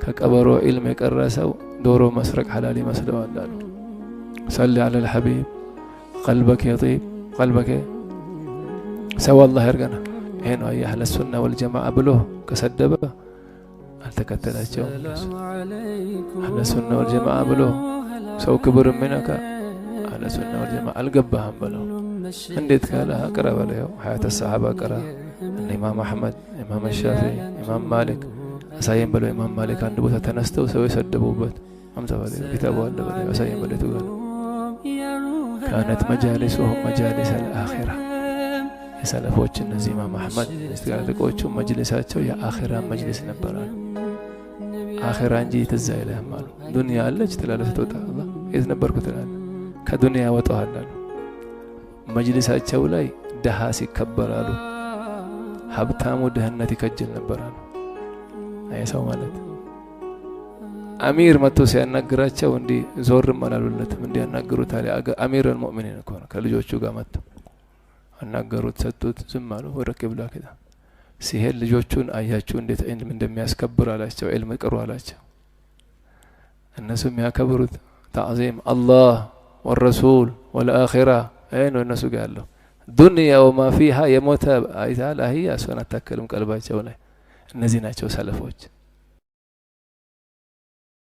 ከቀበሮ ዒልም የቀረሰው ዶሮ መስረቅ ሐላል ይመስለዋል አሉ። ሰሊ ዐለል ሐቢብ ቀልበከ የጢብ ቀልበከ ሰው አላህ ያርገና። ይሄ ነው አህለ ሱና ወልጀማዓ ብሎ ከሰደበ አልተከተላቸውም። አህለ ሱና ወልጀማዓ ብሎ ሰው ክብር የሚነካ አህለ ሱና ወልጀማዓ አልገባህም ብለው እንዴት ካለ አቅራ በለው ሐያተ ሰሃባ ቀራ እነ ኢማም አሕመድ፣ ኢማም ሻፊዒ፣ ኢማም ማሊክ አሳየን በለው። ኢማም ማሊክ አንድ ቦታ ተነስተው ሰው የሰደቡበት አምሳ በለው ኪታቡ አለ በለው አሳየን በለው ተጋር ካነት መጃሊሱሁም መጃሊስ አልአኺራ። የሰለፎች እነዚህ ኢማም አሕመድ እስትጋለቆቹ መጅሊሳቸው የአኺራ መጅሊስ ነበር። አኺራ እንጂ ትዝ አይልህም አሉ። ዱንያ አለች ትላለህ ስትወጣ አላህ የት ነበርኩ ትላለህ ከዱንያ ወጣሃል አሉ። መጅሊሳቸው ላይ ደሃ ሲከበራሉ፣ ሀብታሙ ድህነት ይከጅል ነበራሉ። አይሰው ማለት አሚር መጥቶ ሲያናግራቸው እንዲ ዞርም አላሉለትም። እንዲያናግሩት አለ አሚር አልሙእሚኒን እኮ ነው። ከልጆቹ ጋር መጥተው አናገሩት፣ ሰጡት፣ ዝም አሉ። ወደ ቂብላ ከዛ ሲሄድ ልጆቹን አያችሁ እንዴት ዒልም እንደሚያስከብር አላቸው። ዒልም ቅሩ አላቸው። እነሱ የሚያከብሩት ተዕዚም አላህ ወረሱል ወልአኺራ ነው እነሱ ጋር ያለው። ዱንያ ወማ ፊሃ የሞተ አይታል አህያ እሷን አታከልም ቀልባቸው ላይ። እነዚህ ናቸው ሰለፎች።